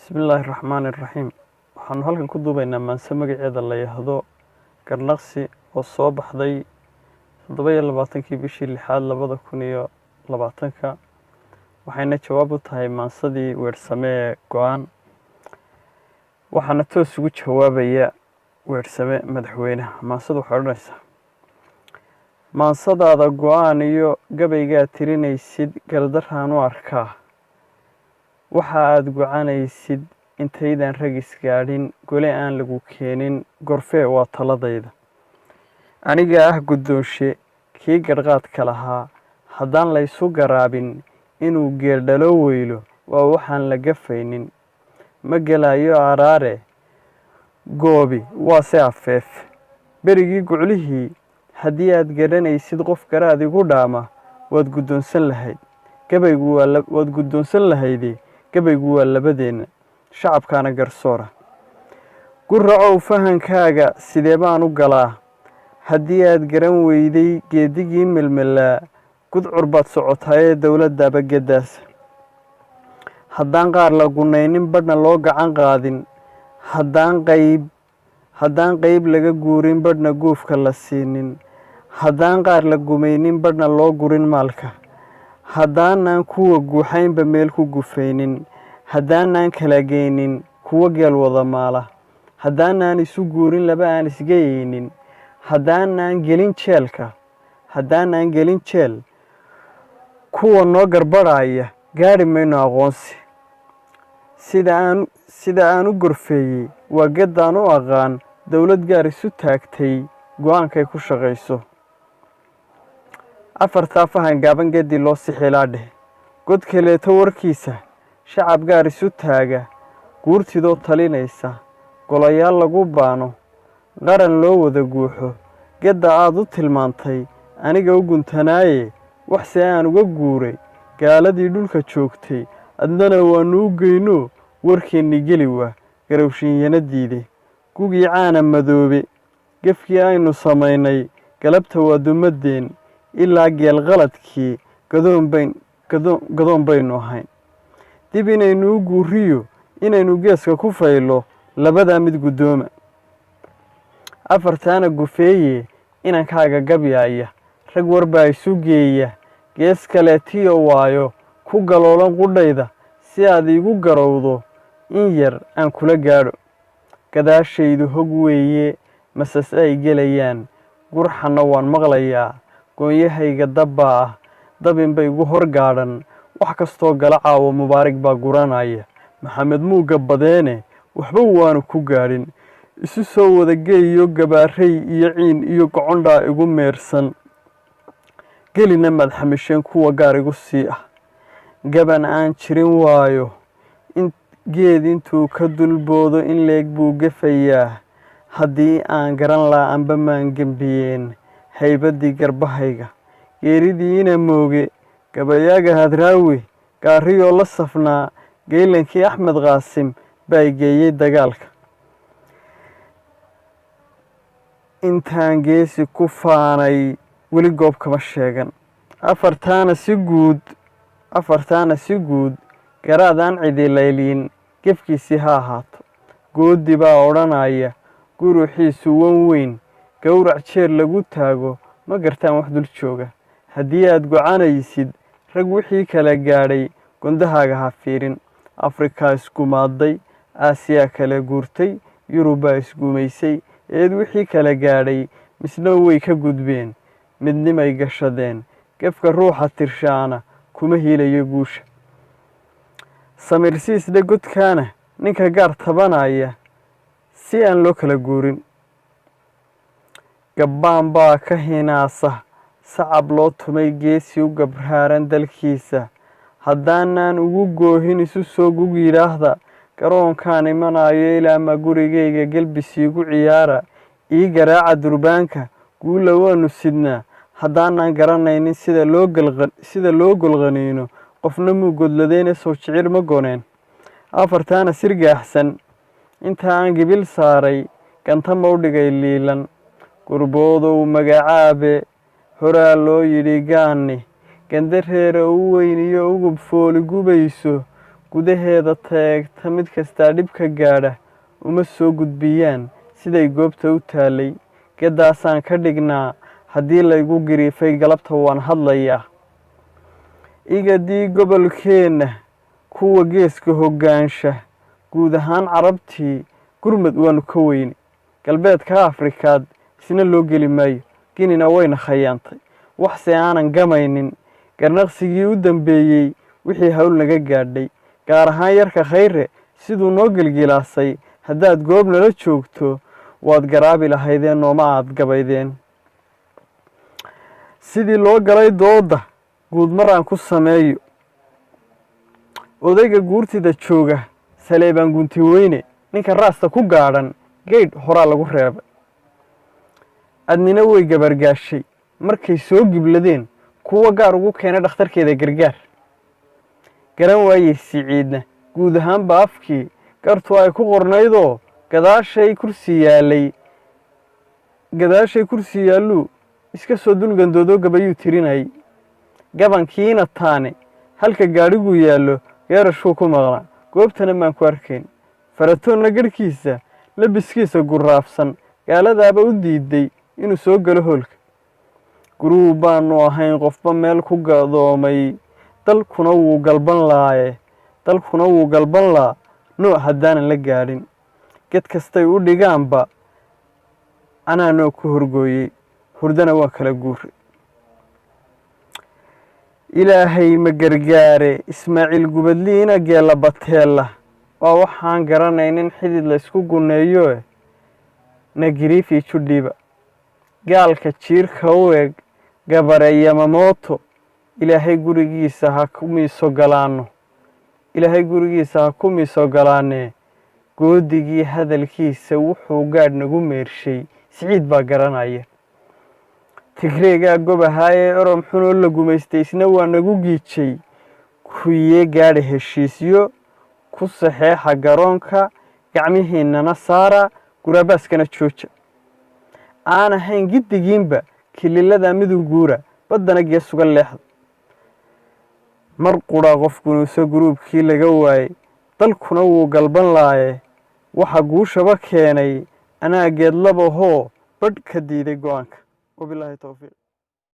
بسم الله الرحمن الرحيم waxaan halkan ku duubaynaa maanse magaceeda la yiraahdo Garnaqsi oo soo baxday 27kii bishii 6 2020 waxayna jawaab u tahay maansadii Weedhsame go'aan waxaana toos ugu jawaabaya Weedhsame madaxweynaha maansadu waxay odhanaysaa maansadaada go'aan iyo gabayga tirinaysid gardaraan u arkaa waxa aad go'aanaysid intaydan ragis gaadhin gole aan lagu keenin gorfee waa taladayda aniga ah guddoonshe kii garqaadka lahaa haddaan la isu garaabin inuu geerdhalo weylo waa waxaan la gafaynin ma gelayo araare goobi waa se afeef berigii guclihii haddii aad garanaysid qof garaad igu dhaama waad guddoonsan lahayd gabaygu waa labadeena shacabkaana garsoora guracow fahankaaga sidee baan u galaa haddii aad garan weyday geedigii melmelaa gudcur baad socotaa ee dowladdaaba gadaasa haddaan qaar la gunaynin badhna loo gacan qaadin haddaan qayb laga guurin badhna guufka la siinin haddaan qaar la gumaynin badhna loo gurin maalka haddaanan kuwa guuxaynba meel ku gufaynin haddaanan kala geynin kuwa geel wada maala haddaanan isu guurin laba aan isgeynin haddaanan gelin jeel kuwa noo garbadhaya gaari mayno aqoonsi sida aan u gorfeeyey waa gaddaan u aqaan dowlad gaar isu taagtay go'aankay ku shaqayso afartaa fahan gaaban geddii loo sixilaa dheh god kaleeto warkiisa shacab gaar isu taaga guurtidoo talinaysa golayaal lagu baano qaran loo wada guuxo gedda aad u tilmaantay aniga u guntanaaye waxse aan uga guuray gaaladii dhulka joogtay adnana waannu u geyno warkeennii geli waa garowshiinyana diiday gugii caana madoobe gefkii aynu samaynay galabta waa dumaddeen ilaa geel qaladkii gadoon baynu ahayn dib inaynu u guuriyo inaynu geeska ku faylo labadaa mid guddooma afartaana gufeeye inankaaga gabyaaya rag warbaa isu geeya gees kaleetiyo waayo ku galoolan qudhayda si aad iigu garowdo in yar aan kula gaadho gadaashaydu hog weeye masas ay gelayaan gurxanna waan maqlayaa goonyahayga dabbaa ah dabinbay igu hor gaadhan wax kastoo gala caawo mubaarig baa guranaya maxamed muuga badeene waxba waanu ku gaadhin isu soo wada geeyo gabaarey iyo ciin iyo gocondhaa igu meersan gelina madxamisheen kuwa gaar igu sii ah gaban aan jirin waayo geed intuu ka dulboodo in leeg buu gefayaa haddii aan garan laa anba maan gembiyeen haybaddii garbahayga geeridii ina mooge gabayaaga hadraawi gaariyoo la safnaa geylankii axmed qaasim baa geeyey dagaalka intaan geesi ku faanay weli goob kama sheegan afartaana si guud garaadaan cidilaylyin gefkiisii ha ahaato goodi baa odhanaya guruxiisu wan weyn gowrac jeer lagu taago ma gartaan wax dul jooga haddii aad go'aanaysid rag wixii kala gaadhay gondahaaga ha fiirin afrikaa isgumaaday aasiyaa kala guurtay yurubaa isgumaysay eed wixii kala gaadhay misna way ka gudbeen midnimay gashadeen gefka ruuxa tirshaana kuma hiilayo guusha samirsiisdhe godkaana ninka gaar tabanaya si aan loo kala guurin gabbaan baa ka hinaasa sacab loo tumay geesi u gabraaran dalkiisa haddaanan ugu goohin isu soo gug yidhaahda garoonkaan imanayo ilaa ma gurigayga gelbisiigu ciyaara ii garaaca durbaanka guula waanu sidnaa haddaanan garanaynin sida loo golqaniino qofna muu godladeyne soo jicir ma goneen afartaana sirgaaxsan inta aan gibil saaray ganta ma u dhigay liilan gurboodow magacaabe horaa loo yidhi gaanni gandareera u weyn iyo ugub fooli gubayso gudaheeda taagta mid kastaa dhibka gaadha uma soo gudbiyaan siday goobta u taalay gedaasaan ka dhignaa haddii laygu giriifay galabta waan hadlayaa igadii gobolkeenna kuwa geeska hoggaansha guud ahaan carabtii gurmad waanu ka weyne galbeedka afrikaad isna loo geli maayo ginina wayna khayaantay waxse aanan gamaynin garnaqsigii u dambeeyey wixii hawl naga gaadhay gaar ahaan yarka khayre siduu noo gelgilaasay haddaad goob nala joogto waad garaabi lahaydeen nooma aad gabaydeen sidii loo galay dooda guud mar aan ku sameeyo odayga guurtida jooga saleebaan gunti weyne ninka raasta ku gaadhan geydh horaa lagu reebay adnina way gabargaashay markay soo gibladeen kuwa gaar ugu keenay dhakhtarkeeda gargaar garan waayey siciidna guud ahaanba afkii gartu ay ku qornaydoo gadaashay kursi yaalluu iska soo dulgandoodoo gabayuu tirinayay gabankiina taane halka gaadhigu yaallo geerashuu ku maqnaa goobtana maan ku arkayn faratoonna garhkiisa labiskiisa guraafsan gaaladaaba u diiday inuu soo galo hoolka guruu baanu ahayn qofba meel ku gadoomay dalkuna wuu galban laa nooc haddaanan la gaadhin ged kastay u dhigaanba anaa nooc ku horgooyey hurdana waan kala guuray ilaahay ma gargaare ismaaciil gubadliina geella bateella waa waxaan garanaynin xidid laysku gunneeyoe nagiriifi judhiba gaalka jiirka u eg gabare yamamooto ilaahay gurigiisa ha ku miiso galaanee goodigii hadalkiisa wuxuu gaadh nagu meershay siciid baa garanaya tigreegaa gobahaayee orom xunoo la gumaystay isna waa nagu giijay kuyee gaadha heshiisyo ku saxeexa garoonka gacmihiinnana saara gurabaaskana jooja aan ahayn giddigiinba kililada miduu guura baddana geesuga leexda mar qudha qofkunuuso guruubkii laga waayey dalkuna wuu galban laaye waxa guushaba keenay anaa geedlabahoo badh ka diiday go'aanka wabilaahi tawfiiq